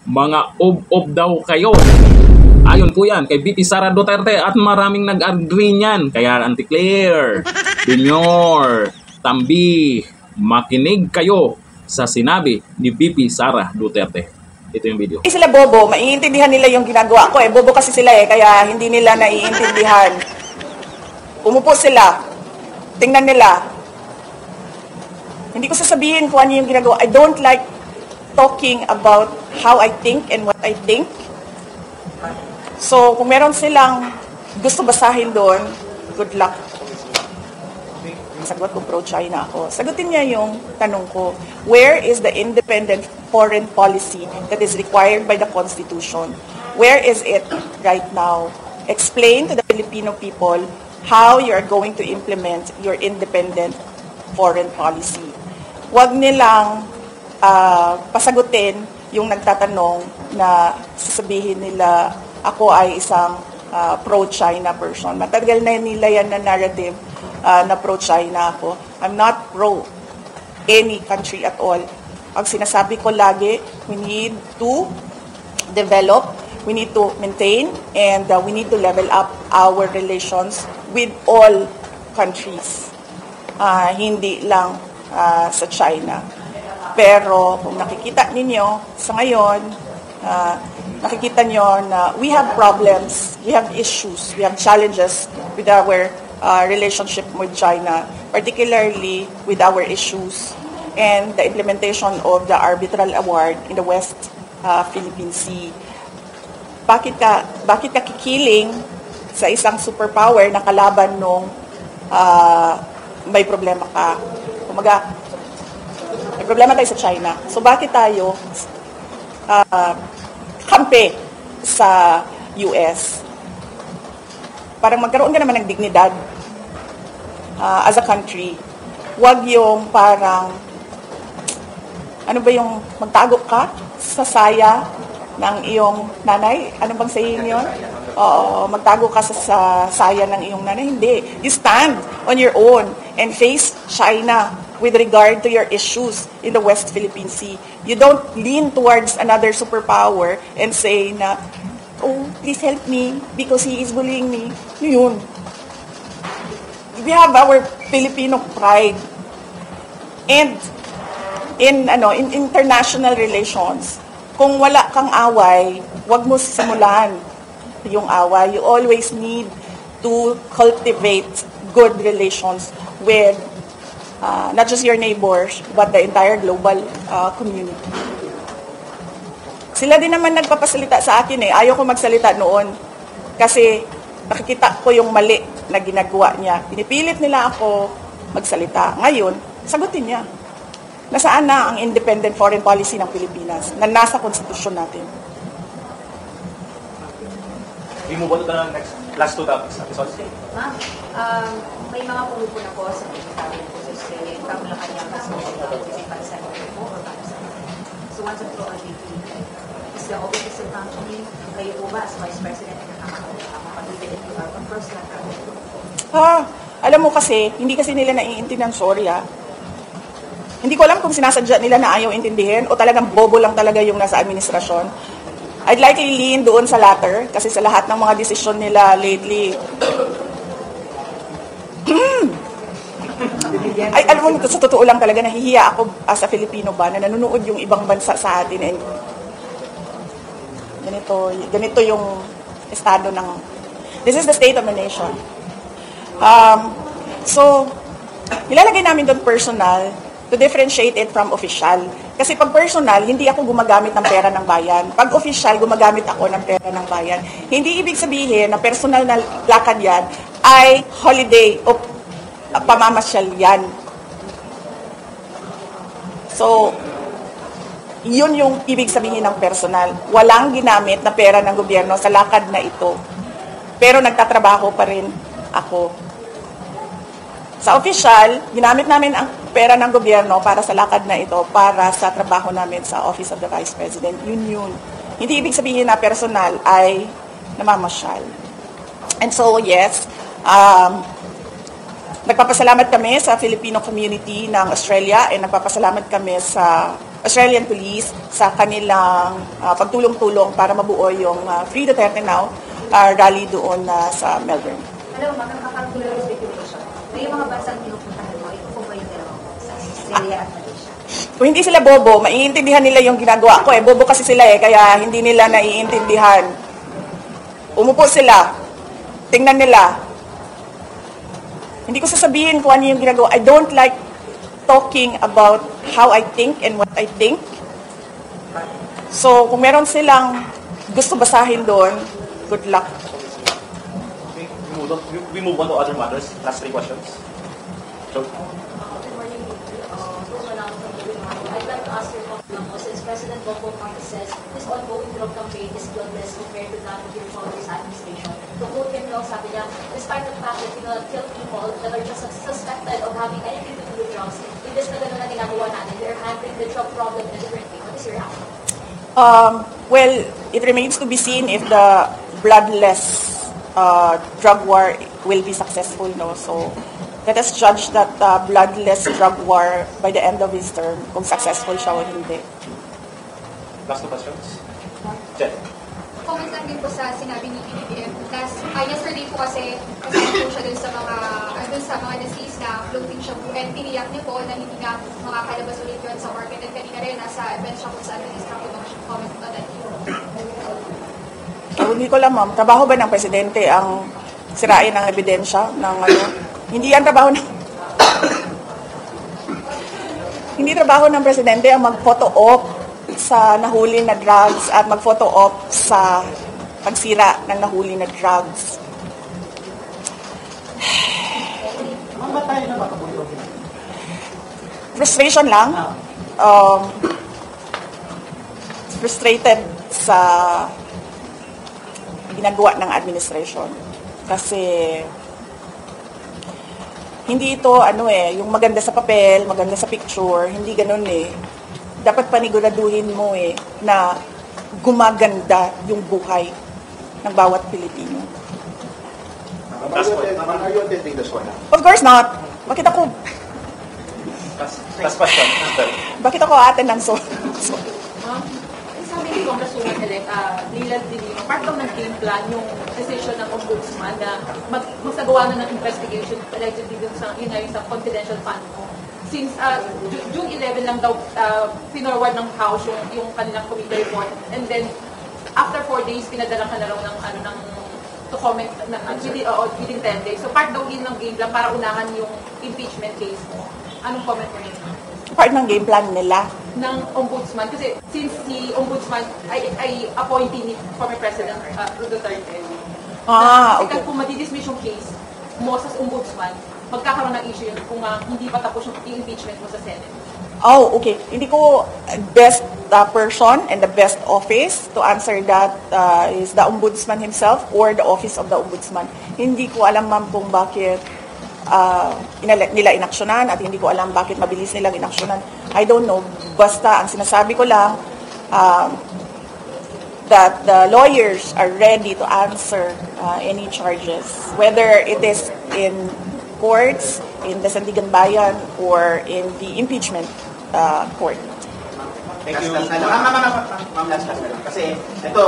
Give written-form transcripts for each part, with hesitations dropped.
Mga ob-ob daw kayo. Ayon po yan kay VP Sara Duterte at maraming nag-agree niyan. Kaya Auntie Claire, Junior, Tambi, makinig kayo sa sinabi ni VP Sara Duterte. Ito yung video. Sila bobo, maiintindihan nila yung ginagawa ko. Bobo kasi sila kaya hindi nila naiintindihan. Umupo sila. Tingnan nila. Hindi ko sasabihin kung ano yung ginagawa. I don't like talking about how I think and what I think. So, kung meron silang gusto basahin doon, good luck. Sagot ko pro-China ako. Sagutin niya yung tanong ko, where is the independent foreign policy that is required by the Constitution? Where is it right now? Explain to the Filipino people how you are going to implement your independent foreign policy. Huwag nilang pasagutin yung nagtatanong na sasabihin nila ako ay isang pro-China person. Matagal na nila yan na narrative na pro-China ako. I'm not pro any country at all. Ang sinasabi ko lagi, we need to develop, we need to maintain, and we need to level up our relations with all countries. Hindi lang sa China. Pero kung nakikita ninyo sa ngayon, nakikita nyo na we have problems, we have issues, we have challenges with our relationship with China, particularly with our issues and the implementation of the arbitral award in the West Philippine Sea. Bakit ka kikiling sa isang superpower na kalaban nung may problema ka? Kumaga, may problema tayo sa China. So bakit tayo kampi sa US? Parang magkaroon ka naman ng dignidad as a country. Huwag yung parang, ano ba yung magtago ka sa saya ng iyong nanay? Ano bang saying yun? Magtago ka sa saya ng iyong nanay? Hindi. You stand on your own and face China with regard to your issues in the West Philippine Sea. You don't lean towards another superpower and say na, oh, please help me because he is bullying me. Yun. We have our Filipino pride. And in international relations, kung wala kang away, wag mo simulan yung away. You always need to cultivate good relations with not just your neighbors, but the entire global community. Sila din naman nagpapasalita sa akin Ayaw ko magsalita noon. Kasi nakikita ko yung mali na ginagawa niya. Pinipilit nila ako magsalita. Ngayon, sagutin niya. Nasaan na ang independent foreign policy ng Pilipinas na nasa konstitusyon natin? We move on to the next last two topics. Ma'am, may mga pumupunan po sa sabi po sa kamula kanya mas pansan po o pansan. So once and for all, is the office of country, kayo po ba as Vice President nakakapag-ibig ito ang first lang alam mo kasi, hindi kasi nila naiintindihan, sorry Hindi ko alam kung sinasadya nila na ayaw intindihin o talagang bobo lang talaga yung nasa administrasyon. I'd likely lean doon sa latter kasi sa lahat ng mga desisyon nila lately. Ay, alam mo, sa totoo lang talaga, nahihiya ako as a Filipino ba na nanonood yung ibang bansa sa atin and ganito yung estado ng, this is the state of the nation. So, ilalagay namin doon personal to differentiate it from official. Kasi pag personal, hindi ako gumagamit ng pera ng bayan. Pag official, gumagamit ako ng pera ng bayan. Hindi ibig sabihin na personal na lakad yan ay holiday o pamamasyal yan. So, yun yung ibig sabihin ng personal. Walang ginamit na pera ng gobyerno sa lakad na ito. Pero nagtatrabaho pa rin ako. Sa official, ginamit namin ang pera ng gobyerno para sa lakad na ito, para sa trabaho namin sa Office of the Vice President. Yun. Hindi ibig sabihin na personal ay namamasyal. And so, yes, nagpapasalamat kami sa Filipino community ng Australia and nagpapasalamat kami sa Australian police sa kanilang pagtulong-tulong para mabuo yung Free Duterte Now rally doon sa Melbourne. Alam mo, makakatulong sa speculation. May mga bansang pinupuntahan mo, ito-combine nila sa Australia at Malaysia. Kung hindi sila bobo, maiintindihan nila yung ginagawa ko. Bobo kasi sila kaya hindi nila naiintindihan. Umupo sila. Tingnan nila. Hindi ko sasabihin kung ano yung ginagawa. I don't like talking about how I think and what I think. So, kung meron silang gusto basahin doon, good luck. Okay, we move on to other matters. Last 3 questions. So, Good morning. I'd like to ask your comment since President Bongbong Marcos says this ongoing drug campaign is bloodless compared to that of your father's administration. To quote him now, sabi niya, despite the fact that you know, kill people that are just suspected of having anything to do with drugs, in this na gano'n na ginagawa natin, they're handling the drug problem in a different way. What is your reaction? Well, it remains to be seen if the bloodless drug war will be successful, no? So, let us judge that bloodless drug war by the end of his term, kung successful siya o hindi. last 2 questions. Jen. Comment lang din po sa sinabi ni PBBM. Yesterday po kasi po siya dun sa mga disease na floating siya po and tiniyak niya po na hindi nga makakalabas ulit yun sa market and kanina rin nasa event siya kung saan nag-istra po naman siya comment on that. Hindi ko lang, ma'am. Trabaho ba ng presidente ang sirain ng ebidensya ng ano? Hindi yan trabaho ng... Hindi trabaho ng presidente ang mag-photo op sa nahuli na drugs at mag-photo op sa pagsira ng nahuli na drugs. Frustration lang. Frustrated sa ginagawa ng administration. Kasi hindi ito yung maganda sa papel, maganda sa picture, hindi ganun Dapat paniguraduhin mo na gumaganda yung buhay ng bawat Pilipino. Are you attending this one? Of course not. Bakit ako Last question. ate ng so? Sabi ni Congresswoman-elect Leland Dilino, part of ng game plan yung decision ng ombudsman na magsagawa na ng investigation allegedly dun sa, sa confidential fund mo. Since June 11 lang daw pinorward ng House yung kanilang committee report and then after 4 days pinadala ka na raw ng to comment within 10 days. So part daw din ng game plan para unahan yung impeachment case mo. Anong comment mo nito? Part ng game plan nila. Ng ombudsman kasi since si ombudsman ay appointee ni former President Duterte. Okay. Kung madidismiss yung case mo sa ombudsman, magkakaroon ng issue yun kung hindi pa tapos yung impeachment mo sa Senate. Oh, okay. Hindi ko best person and the best office to answer that is the ombudsman himself or the office of the ombudsman. Hindi ko alam, ma'am, kung bakit nila inaksyonan at hindi ko alam bakit mabilis nilang inaksyonan. I don't know. Basta ang sinasabi ko lang that the lawyers are ready to answer any charges, whether it is in courts, in the Sandigan Bayan, or in the impeachment court. Thank you. Ma'am, last na lang. Kasi ito,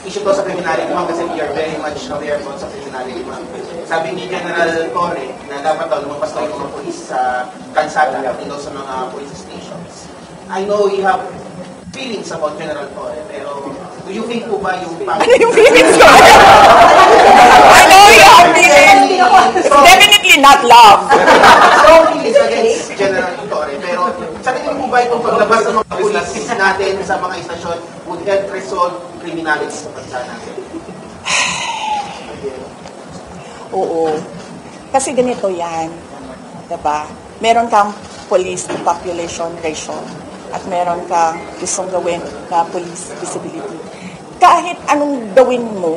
issue to sa criminality, ma'am, kasi we are very much aware po sa criminality, ma'am. Sabi ni General Torre na dapat daw lumabas tayo mga polis sa kalsada at sa mga police stations. I know you have feelings about General Torre, pero do you think po ba yung... Ano yung feelings ko? I know you have feelings. It's definitely not love. Strong feelings against General Torre, pero sa tingin mo ba itong paglabas ng mga police natin sa mga istasyon would help resolve criminality sa bansa natin? Oo. Kasi ganito yan. Diba? Meron kang police to population ratio at meron kang gustong gawin na police visibility. Kahit anong gawin mo,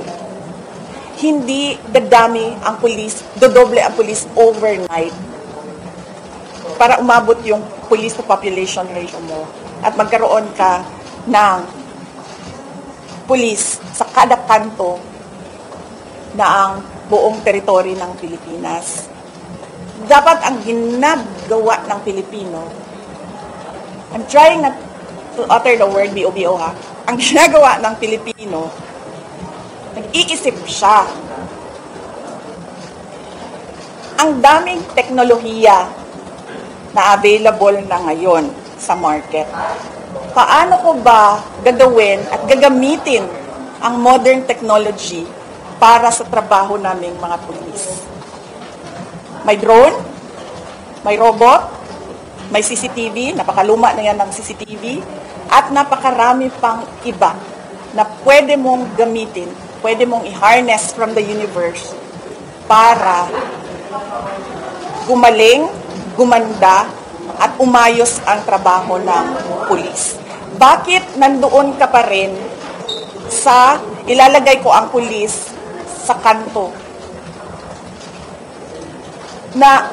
hindi dadami ang police, dodoble ang police overnight para umabot yung police to population ratio mo at magkaroon ka ng police sa kada kanto na ang buong teritoryo ng Pilipinas. Dapat ang ginagawa ng Pilipino, I'm trying not to utter the word BOBO ha, ang ginagawa ng Pilipino, nag-iisip siya. Ang daming teknolohiya na available na ngayon sa market. Paano ko ba gagawin at gagamitin ang modern technology para sa trabaho naming mga pulis? May drone, may robot, may CCTV, napakaluma na yan ng CCTV, at napakarami pang iba na pwede mong gamitin, pwede mong i-harness from the universe para gumaling, gumanda, at umayos ang trabaho ng pulis. Bakit nandoon ka pa rin sa ilalagay ko ang pulis sa kanto? Na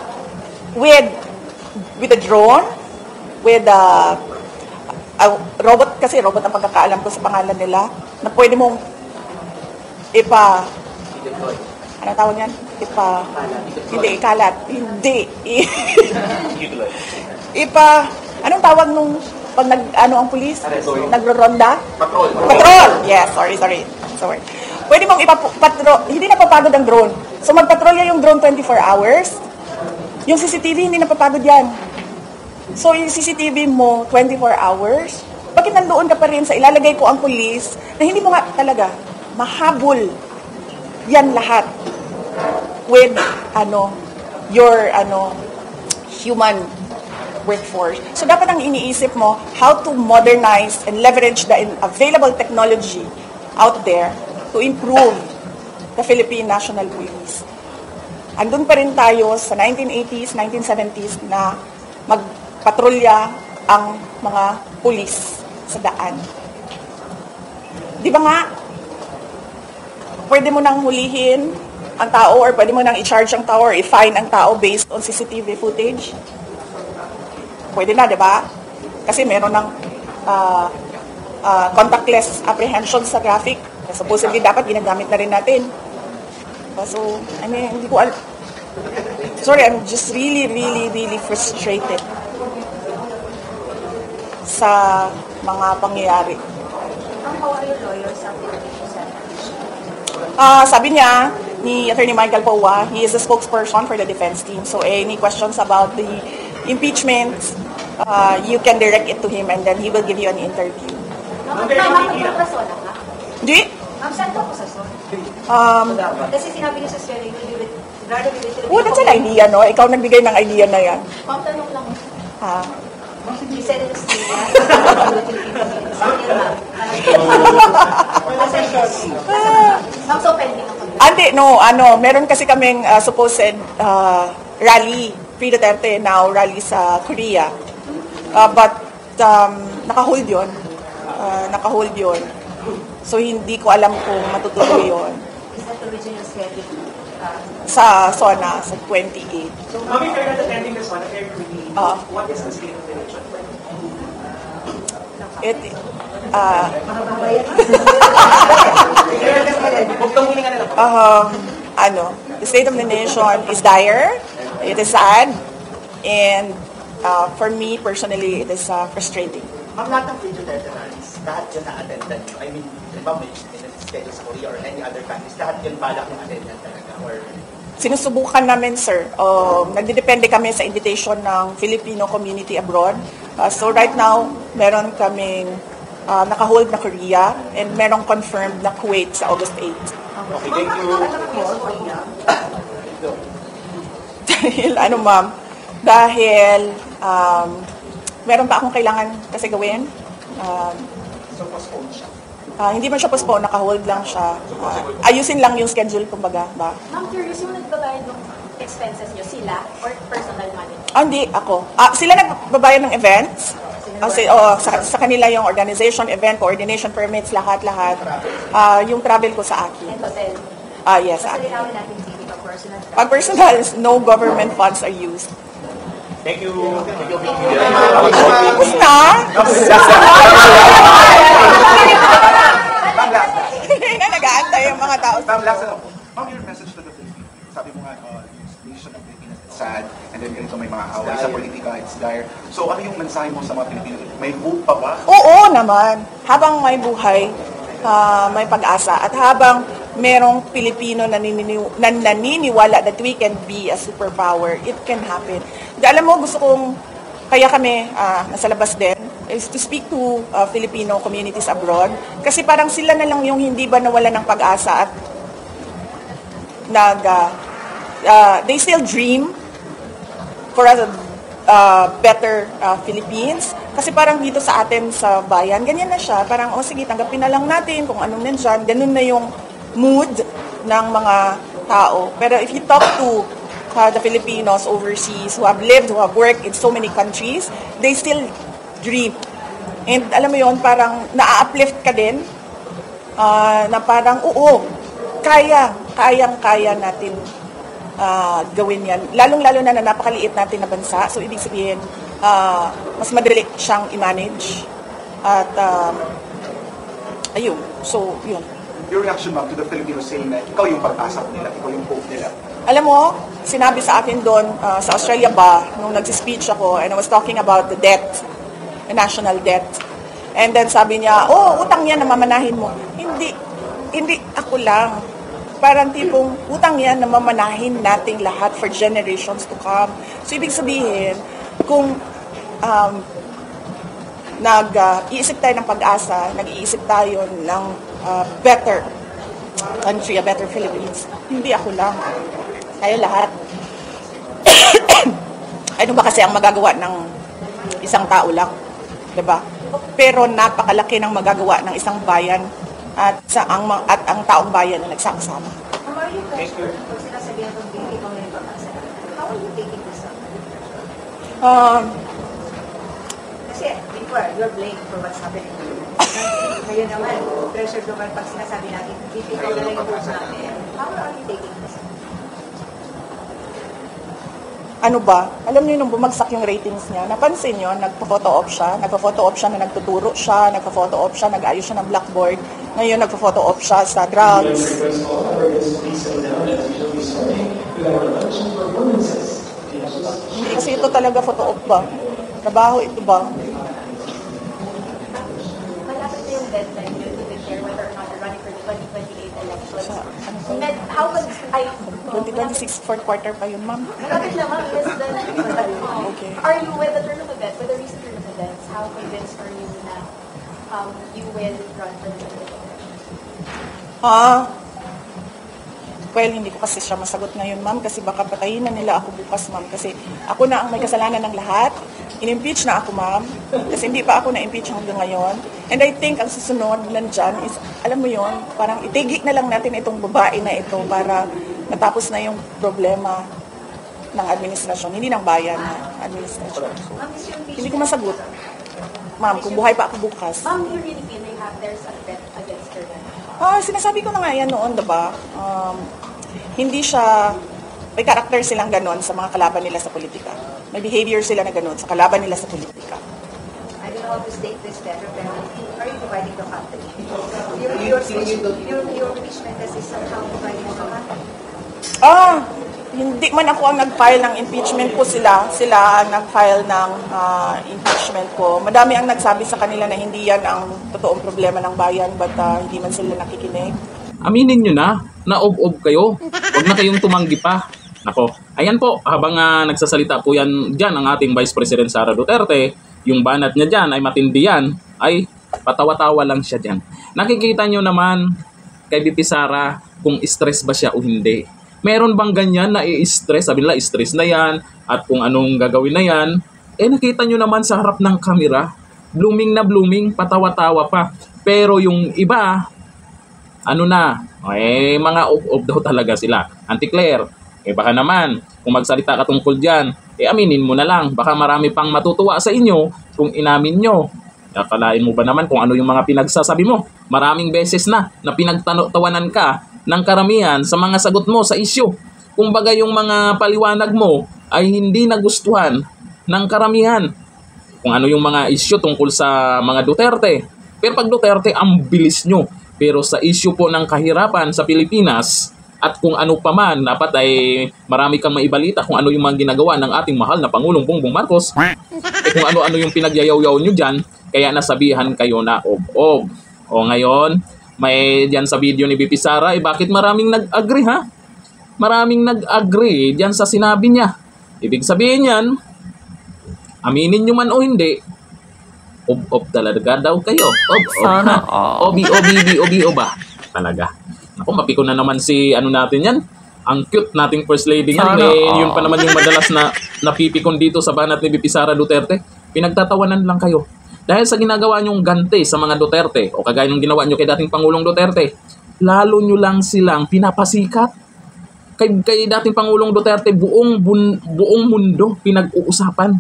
with a drone, with a robot, kasi robot ang pagkakaalam ko sa pangalan nila, na pwede mong ano tawag yan? Hindi, ikalat. Hindi. Anong tawag nung pag ang pulis? Nagro-ronda? Patrol! Yes, sorry. Pwede mong hindi napapagod ang drone. So magpatrolya yung drone 24 hours. Yung CCTV, hindi napapagod yan. So yung CCTV mo, 24 hours. Bakit nandoon ka pa rin sa ilalagay ko ang pulis na hindi mo nga talaga mahabol yan lahat with your human workforce. So dapat ang iniisip mo how to modernize and leverage the available technology out there to improve the Philippine National Police. Andun pa rin tayo sa 1980s, 1970s na magpatrolya ang mga pulis sa daan. Di ba nga, pwede mo nang hulihin ang tao or pwede mo nang i-charge ang tao or i-fine ang tao based on CCTV footage? Pwede na, di ba? Kasi meron ng contactless apprehension sa traffic. Supposedly, dapat ginagamit na rin natin. So, hindi ko alam. Sorry, I'm just really frustrated sa mga pangyayari. How are your lawyers sa sabi niya, ni Attorney Michael Paua, he is a spokesperson for the defense team. So any questions about the impeachment, you can direct it to him and then he will give you an interview. Di? Ma'am, saan ako sa son? Kasi sinabi niya sa spelling, that's an idea, no? Ikaw nagbigay ng idea na yan. Ma'am, tanong lang. You said it was Ma'am, so pending ako. Meron kasi kaming supposed rally, Free Duterte now, rally sa Korea. But naka-hold yun. So, hindi ko alam kung matutuloy yun. Is that the original schedule? Sa SONA, sa 28. So, Mami, if you're not attending this one, what is the state of the nation? The state of the nation is dire, it is sad, and for me personally, it is frustrating. Ma'am, lahat ng Free Duterte rallies, lahat yun na-attendan nyo. I mean, di ba may schedule sa Korea or any other countries, lahat yun balak yung attendant talaga? Or Sinusubukan namin, sir. Nagdidepende kami sa invitation ng Filipino community abroad. So right now, meron kaming naka-hold na Korea and merong confirmed na Kuwait sa August 8. okay, thank you. Dahil, ma'am? Dahil, meron pa akong kailangan kasi gawin. So, postpone siya. Hindi man siya postpone, naka-hold lang siya. Ayusin lang yung schedule, kumbaga. Ba? Ma'am, curious, yung nagbabayad ng expenses nyo, sila or personal money? Hindi, ako. Sila nagbabayad ng events. Kasi sa kanila yung organization, event, coordination permits, lahat-lahat. Yung travel ko sa akin. And hotel? Yes, sa akin. Natin sige pag personal. Pag personal, no government funds are used. Thank you. Basta? Nag-aantay yung mga tao. Ma'am, your message to the Philippines. Sabi mo nga, nation of Philippines is sad and then ganito may mga away sa politika, it's dire. So ano yung mensahe mo sa mga Pilipino? May hope pa ba? Oo naman. Habang may buhay, may pag-asa. At habang merong Pilipino na naniniwala that we can be a superpower, it can happen. Alam mo, gusto kong, kaya kami nasa labas din, is to speak to Filipino communities abroad. Kasi parang sila na lang yung hindi ba nawala ng pag-asa at they still dream for a better Philippines. Kasi parang dito sa atin sa bayan, ganyan na siya. Parang, sige, tanggapin na lang natin kung anong nandyan. Ganun na yung mood ng mga tao. Pero if you talk to the Filipinos overseas who have lived, who have worked in so many countries, they still dream. And alam mo yon, parang na-uplift ka din na parang, oo, kayang-kaya natin gawin yan. Lalong-lalo na napakaliit natin na bansa. So, ibig sabihin, mas madali siyang i-manage. At, ayun. So, yun. Your reaction, ma'am, to the Filipinos saying na ikaw yung pag-asa nila, ikaw yung hope nila? Alam mo, sinabi sa akin doon, sa Australia ba, nung nag-speech ako, and I was talking about the debt, the national debt. And then sabi niya, utang yan na mamanahin mo. Hindi ako lang. Parang tipong utang yan na mamanahin nating lahat for generations to come. So, ibig sabihin, kung nag-iisip tayo ng pag-asa, nag-iisip tayo ng better country, a better Philippines, hindi ako lang. Tayo lahat. Ano ba kasi ang magagawa ng isang tao lang? Diba? Pero napakalaki ng magagawa ng isang bayan at ang taong bayan na nagsama-sama. How are you guys, kung sinasabihan ng baby kung may pag-asa, how are you taking this up? Kasi before, you're blamed for what's happening to you. Ngayon naman, pressure naman pag sinasabi natin, baby kung na lang yung vote natin. How are you taking this up? Ano ba? Alam niyo nung bumagsak yung ratings niya, napansin niyo, nagpa-photo op siya na nagtuturo siya, nagpa-photo op siya, nag-ayos siya ng blackboard. Ngayon nagpa-photo op siya sa drugs. Hindi kasi ito talaga photo op ba? Trabaho ito ba? Malapit na yung deadline nyo to declare whether or not you're running for the 2028 elections. Ano ba? And how could 2026 fourth quarter pa yun, ma'am. malapit na ma'am, yes, Okay. Are you with the turn of events, with the recent turn of events, how convinced are you na you will run for the 2028? Well, hindi ko kasi siya masagot ngayon, ma'am, kasi baka patayin na nila ako bukas, ma'am, kasi ako na ang may kasalanan ng lahat. In-impeach na ako, ma'am, kasi hindi pa ako na-impeach hanggang ngayon. And I think ang susunod nandyan is, alam mo yon, parang itigik na lang natin itong babae na ito para matapos na yung problema ng administrasyon, hindi ng bayan na administrasyon. So, hindi ko masagot, ma'am, kung buhay pa ako bukas. Ma'am, you really feel like there's a threat against her? Sinasabi ko na nga yan noon, diba? Hindi siya, may karakter silang ganon sa mga kalaban nila sa politika. May behavior sila na ganon sa kalaban nila sa politika. I don't know how to state this better, pero are you dividing the country? Your impeachment is somehow dividing the country. Hindi man ako ang nag-file ng impeachment ko, sila ang nag-file ng impeachment ko. Madami ang nagsabi sa kanila na hindi yan ang totoong problema ng bayan, but hindi man sila nakikinig. Aminin nyo na ob-ob kayo. Huwag na kayong tumanggi pa. Nako, ayan po, habang nagsasalita po yan dyan ang ating Vice President Sara Duterte, yung banat niya dyan ay matindi yan, ay patawa-tawa lang siya dyan. Nakikita nyo naman kay BP Sara kung stress ba siya o hindi. Meron bang ganyan na i-stress? Sabi nila, stress na yan at kung anong gagawin na yan. Nakita nyo naman sa harap ng kamera, blooming na blooming, patawa-tawa pa. Pero yung iba, mga ob-ob daw talaga sila. Auntie Claire, baka naman, kung magsalita ka tungkol dyan, aminin mo na lang. Baka marami pang matutuwa sa inyo kung inamin nyo. Akalain mo ba naman kung ano yung mga pinagsasabi mo? Maraming beses na pinagtawanan ka ng karamihan sa mga sagot mo sa isyu. Kung baga yung mga paliwanag mo ay hindi nagustuhan ng karamihan. Kung ano yung mga isyu tungkol sa mga Duterte. Pero pag Duterte, ang bilis nyo. Pero sa isyu po ng kahirapan sa Pilipinas, At kung ano pa man, dapat ay marami kang maibalita kung ano yung mga ginagawa ng ating mahal na Pangulong Bongbong Marcos. Kung ano-ano yung pinagyayaw-yaw nyo dyan, kaya nasabihan kayo na og-og. O ngayon, may dyan sa video ni BP Sara, bakit maraming nag-agree ha? Maraming nag-agree dyan sa sinabi niya. Ibig sabihin yan, aminin nyo man o hindi, ob-ob talaga daw kayo. Ob-ob. Sana Obi-obi-obi-o ba? Talaga. Ako, mapiko na naman si ano natin yan. Ang cute nating First Lady yan. Yun pa naman yung madalas na napipikon dito sa banat ni BP Sara Duterte. Pinagtatawanan lang kayo. Dahil sa ginagawa nyong gante sa mga Duterte o kagaya ng ginawa nyo kay dating Pangulong Duterte, lalo nyo lang silang pinapasikat. Kay dating Pangulong Duterte, buong mundo pinag-uusapan.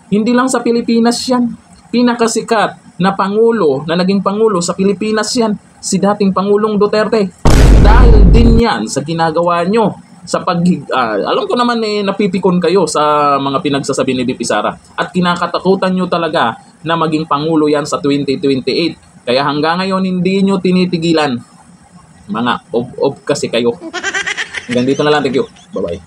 Hindi lang sa Pilipinas yan. Pinakasikat na Pangulo, na naging Pangulo sa Pilipinas yan, si dating Pangulong Duterte. Dahil din yan sa ginagawa nyo. Alam ko naman napipikon kayo sa mga pinagsasabi ni BP Sara. At kinakatakutan nyo talaga na maging Pangulo yan sa 2028. Kaya hanggang ngayon hindi nyo tinitigilan. Mga ob-ob kasi kayo. Hanggang dito na lang. Thank you. Bye-bye.